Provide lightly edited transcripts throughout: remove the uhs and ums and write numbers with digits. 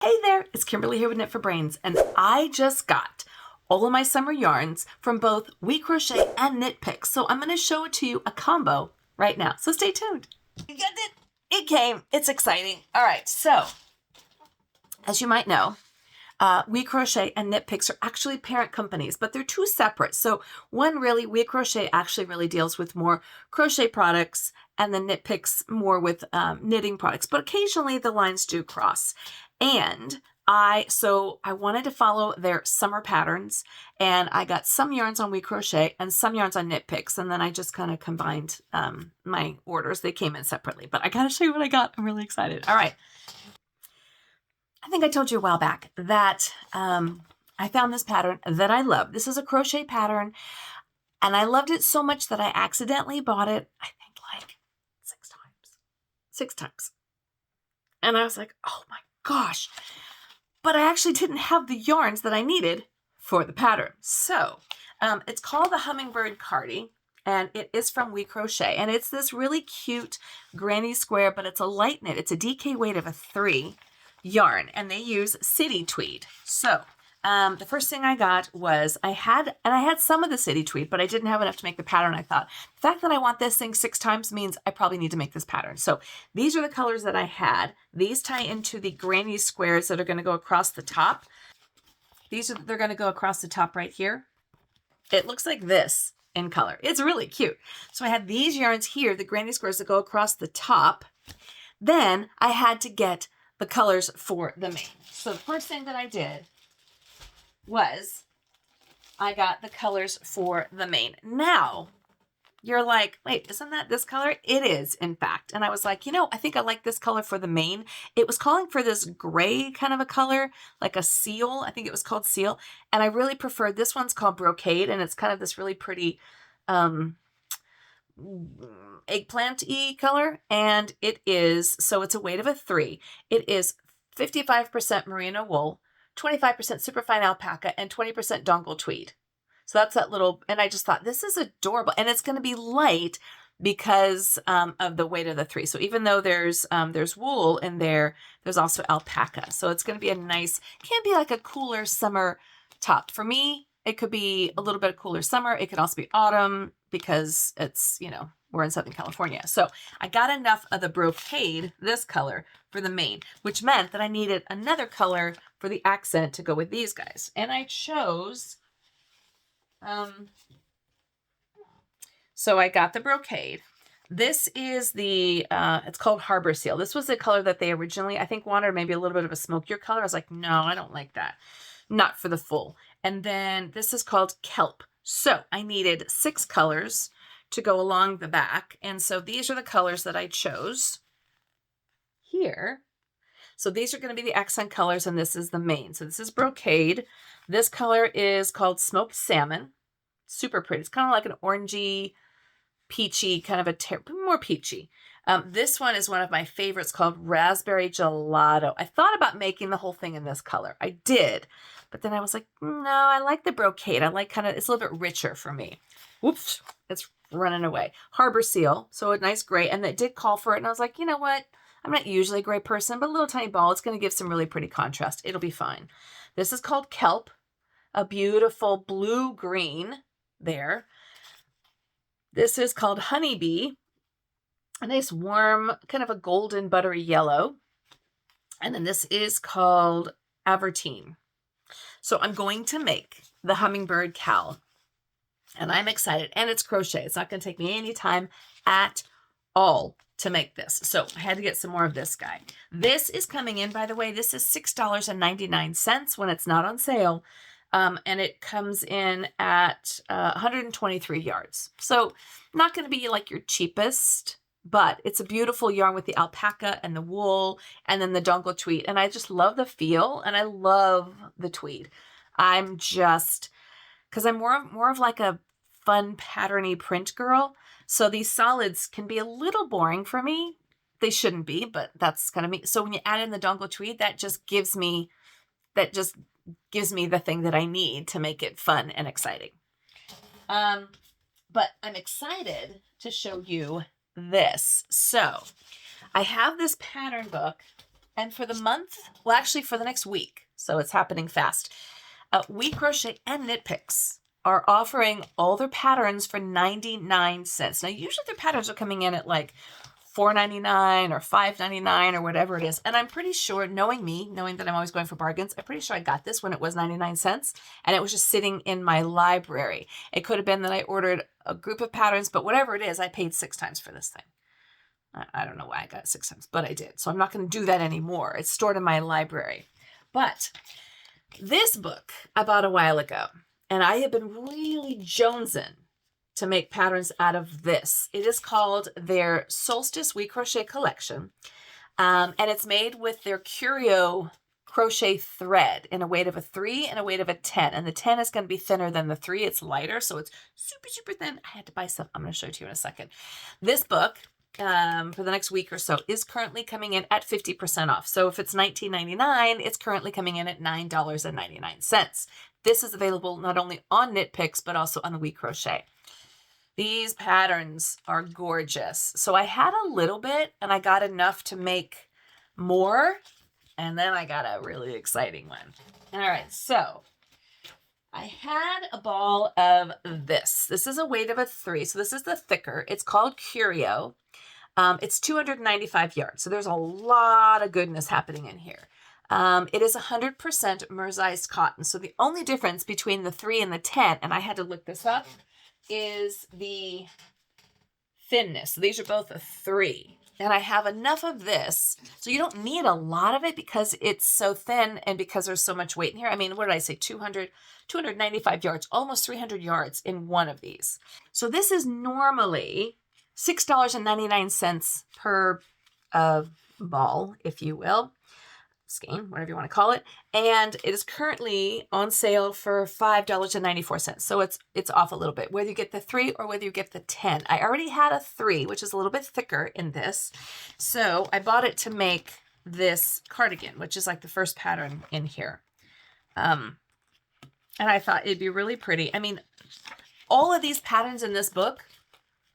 Hey there, it's Kimberly here with Knit for Brains, and I just got all of my summer yarns from both WeCrochet and KnitPicks. So I'm going to show it to you a combo right now. So stay tuned. You got it. It came. It's exciting. All right. So as you might know, WeCrochet and KnitPicks are actually parent companies, but they're two separate. So one really, WeCrochet actually really deals with more crochet products, and then KnitPicks more with knitting products. But occasionally the lines do cross. And I wanted to follow their summer patterns, and I got some yarns on WeCrochet and some yarns on KnitPicks, and then I just kind of combined my orders. They came in separately, but I got to show you what I got. I'm really excited. All right. I think I told you a while back that I found this pattern that I love. This is a crochet pattern, and I loved it so much that I accidentally bought it, I think like 6 times. And I was like, oh my gosh, but I actually didn't have the yarns that I needed for the pattern. So it's called the Hummingbird Cardi, and it is from WeCrochet, and it's this really cute granny square, but it's a light knit. It's a DK weight of a 3 yarn, and they use city tweed. So the first thing I got was I had some of the city tweed, but I didn't have enough to make the pattern. I thought the fact that I want this thing 6 times means I probably need to make this pattern. So these are the colors that I had. These tie into the granny squares that are going to go across the top. They're going to go across the top right here. It looks like this in color. It's really cute. So I had these yarns here, the granny squares that go across the top. Then I had to get the colors for the main. So the first thing that I did was I got the colors for the main. Now, you're like, wait, isn't that this color? It is, in fact. And I was like, I think I like this color for the main. It was calling for this gray kind of a color, like a seal. I think it was called seal. And I really preferred, this one's called brocade, and it's kind of this really pretty eggplant-y color. And it is, so it's a weight of a 3. It is 55% merino wool, 25% superfine alpaca, and 20% dongle tweed. So that's that little, and I just thought this is adorable, and it's going to be light because of the weight of the 3. So even though there's wool in there, there's also alpaca. So it's going to be a nice, can be like a cooler summer top. For me, it could be a little bit of cooler summer. It could also be autumn because it's, we're in Southern California. So I got enough of the brocade, this color, for the main, which meant that I needed another color for the accent to go with these guys. And I chose, so I got the brocade. This is the, it's called Harbor Seal. This was the color that they originally, I think, wanted, maybe a little bit of a smokier color. I was like, no, I don't like that. Not for the full. And then this is called Kelp. So I needed 6 colors to go along the back. And so these are the colors that I chose here. So these are going to be the accent colors, and this is the main. So this is brocade. This color is called Smoked Salmon. Super pretty. It's kind of like an orangey, peachy, kind of more peachy. This one is one of my favorites called Raspberry Gelato. I thought about making the whole thing in this color. I did, but then I was like, no, I like the brocade. I like it's a little bit richer for me. Whoops, it's running away. Harbor Seal, so a nice gray, and it did call for it, and I was like, you know what? I'm not usually a gray person, but a little tiny ball, it's going to give some really pretty contrast. It'll be fine. This is called Kelp, a beautiful blue-green there. This is called Honeybee, a nice warm, kind of a golden buttery yellow. And then this is called Avertine. So I'm going to make the Hummingbird cowl, and I'm excited, and it's crochet. It's not going to take me any time at all to make this. So I had to get some more of this guy. This is coming in, by the way, this is $6.99 when it's not on sale. And it comes in at 123 yards. So not going to be like your cheapest, but it's a beautiful yarn with the alpaca and the wool and then the dongle tweed. And I just love the feel, and I love the tweed. I'm just, because I'm more of like a fun patterny print girl. So these solids can be a little boring for me. They shouldn't be, but that's kind of me. So when you add in the dongle tweed, that just gives me the thing that I need to make it fun and exciting. But I'm excited to show you this. So I have this pattern book And for the month, well, actually for the next week, so it's happening fast, WeCrochet and KnitPicks are offering all their patterns for 99 cents. Now, usually their patterns are coming in at like $4.99 or $5.99 or whatever it is. And I'm pretty sure, knowing me, knowing that I'm always going for bargains, I'm pretty sure I got this when it was 99 cents and it was just sitting in my library. It could have been that I ordered a group of patterns, but whatever it is, I paid 6 times for this thing. I don't know why I got it 6 times, but I did. So I'm not going to do that anymore. It's stored in my library. But this book I bought a while ago, and I have been really jonesing to make patterns out of this. It is called their Solstice WeCrochet collection, and it's made with their Curio crochet thread in a weight of a 3 and a weight of a 10. And the 10 is going to be thinner than the 3. It's lighter, so it's super, super thin. I had to buy some. I'm going to show it to you in a second. This book, for the next week or so, is currently coming in at 50% off. So if it's $19.99, it's currently coming in at $9.99. This is available not only on KnitPicks, but also on the WeCrochet. These patterns are gorgeous. So I had a little bit and I got enough to make more. And then I got a really exciting one. All right, so I had a ball of this. This is a weight of a 3. So this is the thicker. It's called Curio. It's 295 yards. So there's a lot of goodness happening in here. It is 100% mersized cotton. So the only difference between the 3 and the 10, and I had to look this up, is the thinness. So these are both a 3. And I have enough of this. So you don't need a lot of it because it's so thin and because there's so much weight in here. I mean, what did I say? 295 yards, almost 300 yards in one of these. So this is normally $6.99 per ball, if you will. Skein, whatever you want to call it. And it is currently on sale for $5.94. So it's off a little bit, whether you get the 3 or whether you get the 10. I already had a 3, which is a little bit thicker in this. So I bought it to make this cardigan, which is like the first pattern in here. And I thought it'd be really pretty. I mean, all of these patterns in this book,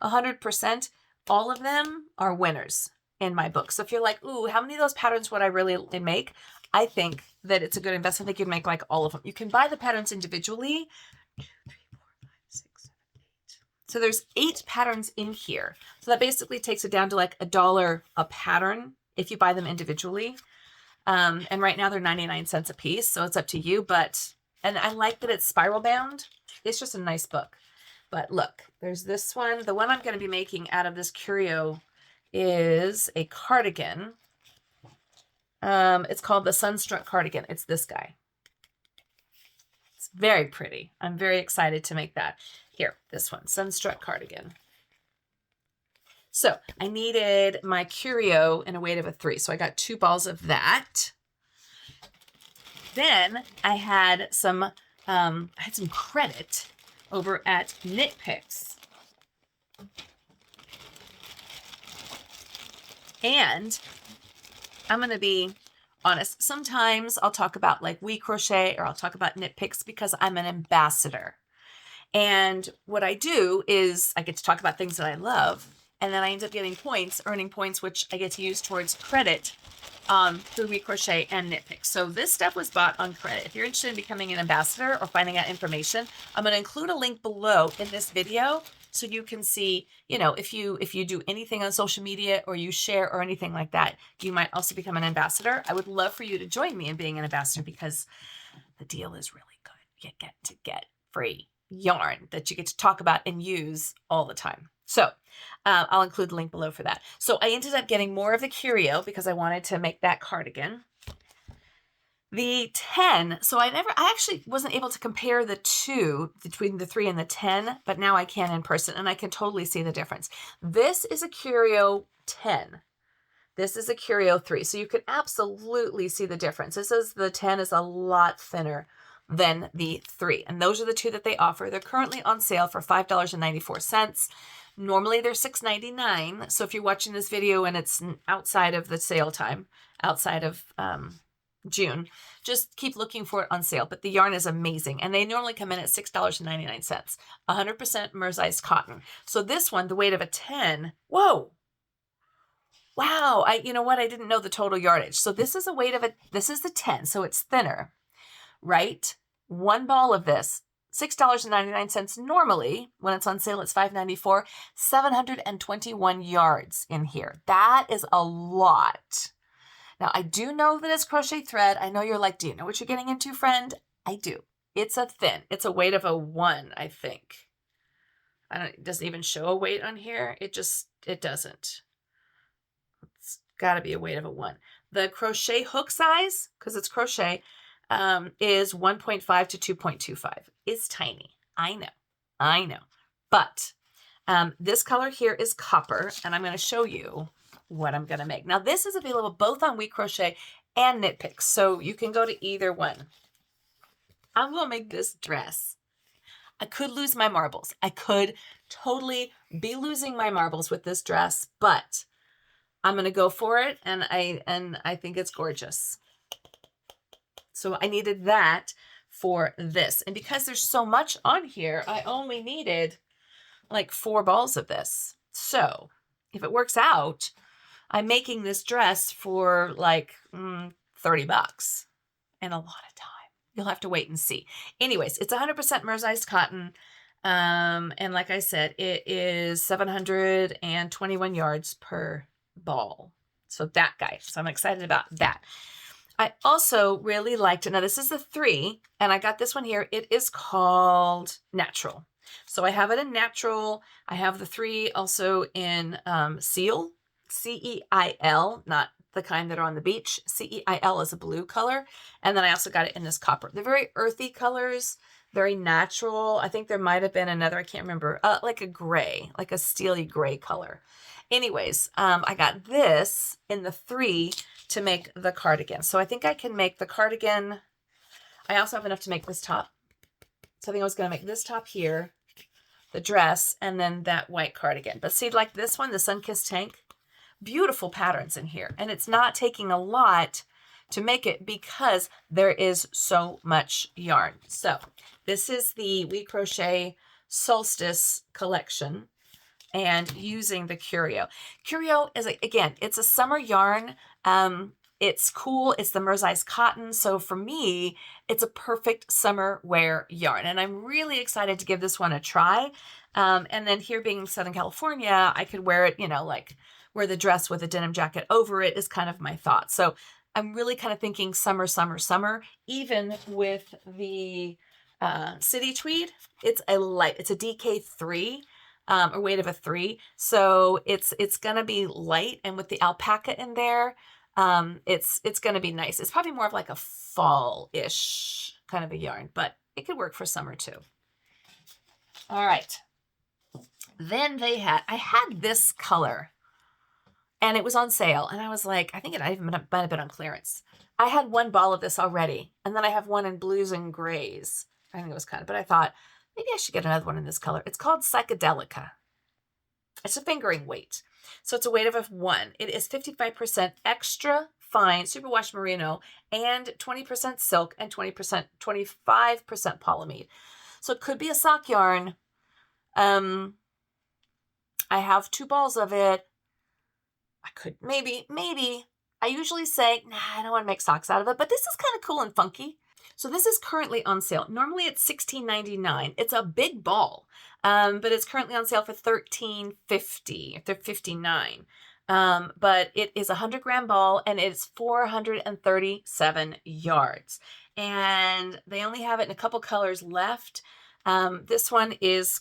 100%, all of them are winners in my book. So if you're like, ooh, how many of those patterns would I really make? I think that it's a good investment. I think you'd make like all of them. You can buy the patterns individually. 2, 3, 4, 5, 6, 7, 8. So there's 8 patterns in here. So that basically takes it down to like $1 a pattern if you buy them individually. And right now they're 99 cents a piece. So it's up to you. And I like that it's spiral bound. It's just a nice book. But look, there's this one. The one I'm going to be making out of this Curio is a cardigan. It's called the Sunstruck Cardigan. It's this guy. It's very pretty. I'm very excited to make that. Here, this one, Sunstruck Cardigan. So I needed my Curio in a weight of a 3. So I got 2 balls of that. Then I had some credit over at KnitPicks. And I'm going to be honest. Sometimes I'll talk about like WeCrochet or I'll talk about KnitPicks because I'm an ambassador. And what I do is I get to talk about things that I love. And then I end up getting points, earning points, which I get to use towards credit through WeCrochet and KnitPicks. So this stuff was bought on credit. If you're interested in becoming an ambassador or finding out information, I'm going to include a link below in this video so you can see, you know, if you do anything on social media or you share or anything like that, you might also become an ambassador. I would love for you to join me in being an ambassador because the deal is really good. You get to get free yarn that you get to talk about and use all the time. So I'll include the link below for that. So I ended up getting more of the Curio because I wanted to make that cardigan. The 10, so I actually wasn't able to compare the two between the 3 and the 10, but now I can in person and I can totally see the difference. This is a Curio 10. This is a Curio 3. So you can absolutely see the difference. The 10 is a lot thinner than the 3. And those are the two that they offer. They're currently on sale for $5.94. Normally they're $6.99. So if you're watching this video and it's outside of the sale time, outside of June, just keep looking for it on sale. But the yarn is amazing. And they normally come in at $6.99. 100% mersized cotton. So this one, the weight of a 10, whoa, Wow, you know what? I didn't know the total yardage. So this is a weight of this is the 10, so it's thinner, right? One ball of this, $6.99 normally. When it's on sale, it's $5.94. 721 yards in here. That is a lot. Now, I do know that it's crochet thread. I know you're like, do you know what you're getting into, friend? I do. It's a thin. It's a weight of a 1, I think. It doesn't even show a weight on here. It doesn't. It's got to be a weight of a 1. The crochet hook size, because it's crochet, is 1.5 to 2.25. It's tiny. I know. But this color here is copper, and I'm going to show you what I'm going to make. Now, this is available both on WeCrochet and KnitPicks, so you can go to either one. I'm going to make this dress. I could lose my marbles. I could totally be losing my marbles with this dress, but I'm going to go for it, and I think it's gorgeous. So I needed that for this. And because there's so much on here, I only needed like 4 balls of this. So if it works out, I'm making this dress for like $30 and a lot of time. You'll have to wait and see. Anyways, it's 100% mercerized cotton. And like I said, it is 721 yards per ball. So that guy. So I'm excited about that. I also really liked it. Now this is the 3, and I got this one here. It is called Natural. So I have it in Natural. I have the 3 also in Seal, C-E-I-L, not the kind that are on the beach. C-E-I-L is a blue color. And then I also got it in this copper. They're very earthy colors, very natural. I think there might have been another, I can't remember, like a gray, like a steely gray color. Anyways, I got this in the 3 to make the cardigan. So I think I can make the cardigan. I also have enough to make this top. So I think I was going to make this top here, the dress, and then that white cardigan. But see, like this one, the Sunkissed Tank, beautiful patterns in here. And it's not taking a lot to make it because there is so much yarn. So this is the WeCrochet Solstice collection and using the Curio. Curio is, again, it's a summer yarn. It's cool. It's the mercerized cotton. So for me, it's a perfect summer wear yarn. And I'm really excited to give this one a try. And then here being in Southern California, I could wear it, you know, like wear the dress with a denim jacket over it is kind of my thought. So I'm really kind of thinking summer, summer, summer, even with the City Tweed. It's a light, it's a DK3. A weight of a 3. So it's going to be light, and with the alpaca in there, it's going to be nice. It's probably more of like a fall-ish kind of a yarn, but it could work for summer too. All right. Then I had this color, and it was on sale, and I was like, I think it might have been on clearance. I had 1 ball of this already, and then I have one in blues and grays. I think it was kind of, but I thought, maybe I should get another one in this color. It's called Psychedelica. It's a fingering weight. So it's a weight of a 1. It is 55% extra fine superwash merino and 20% silk and 25% polyamide. So it could be a sock yarn. I have 2 balls of it. I could maybe. I usually say, nah, I don't want to make socks out of it, but this is kind of cool and funky. So this is currently on sale. Normally it's $16.99. It's a big ball, but it's currently on sale for $13.50, $59. But it is a 100-gram ball, and it's 437 yards. And they only have it in a couple colors left. This one's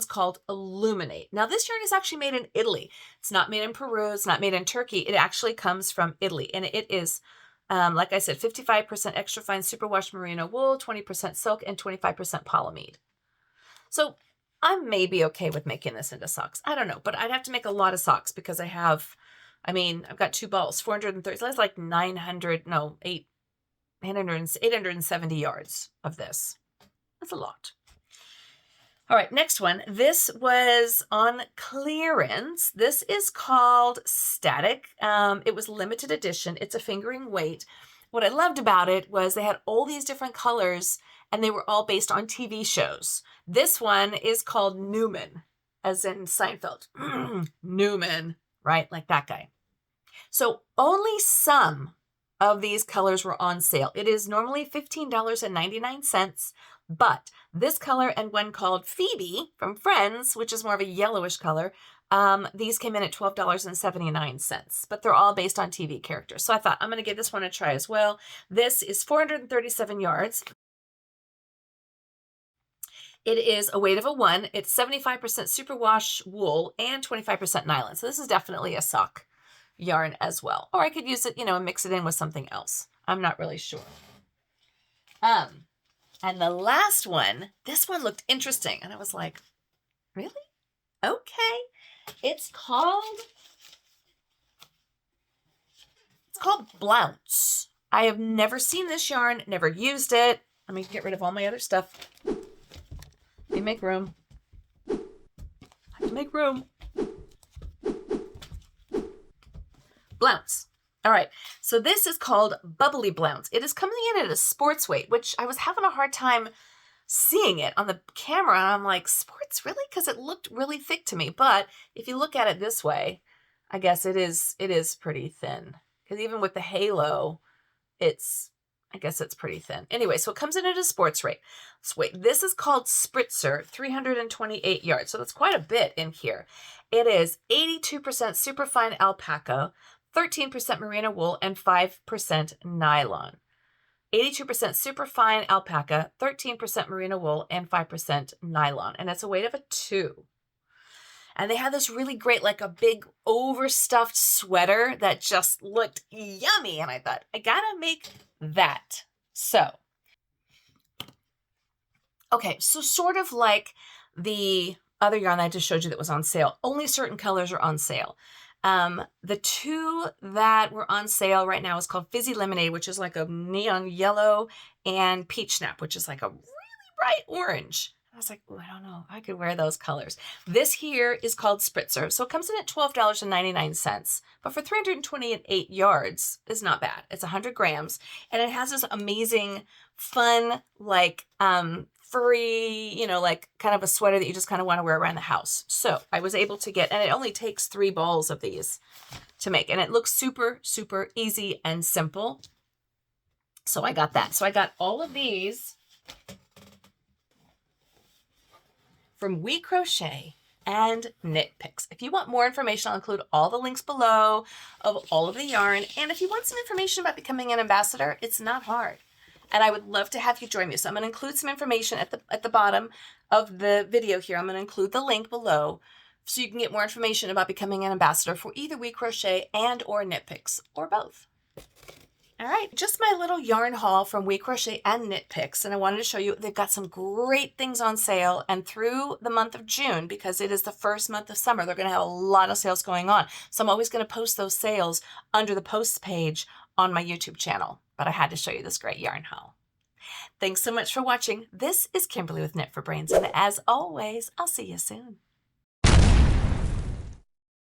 called Illuminate. Now this yarn is actually made in Italy. It's not made in Peru. It's not made in Turkey. It actually comes from Italy, and it is like I said, 55% extra fine superwash merino wool, 20% silk, and 25% polyamide. So I may be okay with making this into socks. I don't know, but I'd have to make a lot of socks because I've got 2 balls, 430. So that's like 870 yards of this. That's a lot. All right, next one. This was on clearance. This is called Static. It was limited edition. It's a fingering weight. What I loved about it was they had all these different colors, and they were all based on TV shows. This one is called Newman, as in Seinfeld. Newman, right? Like that guy. So only some of these colors were on sale. It is normally $15.99, but this color and one called Phoebe from Friends, which is more of a yellowish color, these came in at $12.79, but they're all based on TV characters. So I thought I'm going to give this one a try as well. This is 437 yards. It is a weight of a 1. It's 75% superwash wool and 25% nylon. So this is definitely a sock yarn as well. Or I could use it, you know, and mix it in with something else. I'm not really sure. And the last one, this one looked interesting. And I was like, really? Okay. It's called Blounce. I have never seen this yarn, never used it. Let me get rid of all my other stuff. Let me make room. I have to make room. Blounce. All right, so this is called Bubbly Blounce. It is coming in at a sports weight, which I was having a hard time seeing it on the camera. And I'm like, sports, really? Because it looked really thick to me. But if you look at it this way, I guess it is pretty thin. Because even with the halo, I guess it's pretty thin. Anyway, so it comes in at a sports rate. This is called Spritzer, 328 yards. So that's quite a bit in here. It is 82% superfine alpaca, 13% merino wool, and 5% nylon. 82% superfine alpaca, 13% merino wool, and 5% nylon. And it's a weight of a 2. And they had this really great, like a big overstuffed sweater that just looked yummy. And I thought, I gotta make that. So, okay, so sort of like the other yarn I just showed you that was on sale, only certain colors are on sale. The two that were on sale right now is called Fizzy Lemonade, which is like a neon yellow, and Peach Snap, which is like a really bright orange. I was like, oh, I don't know. I could wear those colors. This here is called Spritzer. So it comes in at $12.99, but for 328 yards is not bad. It's 100 grams, and it has this amazing, fun, like, furry, you know, like kind of a sweater that you just kind of want to wear around the house. So I was able to get, and it only takes 3 balls of these to make, and it looks super, super easy and simple. So I got that. So I got all of these from WeCrochet and KnitPicks. If you want more information, I'll include all the links below of all of the yarn. And if you want some information about becoming an ambassador, it's not hard. And I would love to have you join me. So I'm going to include some information at the bottom of the video here. I'm going to include the link below so you can get more information about becoming an ambassador for either WeCrochet and or KnitPicks, or both. All right, just my little yarn haul from WeCrochet and KnitPicks, and I wanted to show you they've got some great things on sale, and through the month of June, because it is the first month of summer, they're going to have a lot of sales going on. So I'm always going to post those sales under the posts page on my YouTube channel, but I had to show you this great yarn haul. Thanks so much for watching. This is Kimberly with Knit for Brains, and as always, I'll see you soon.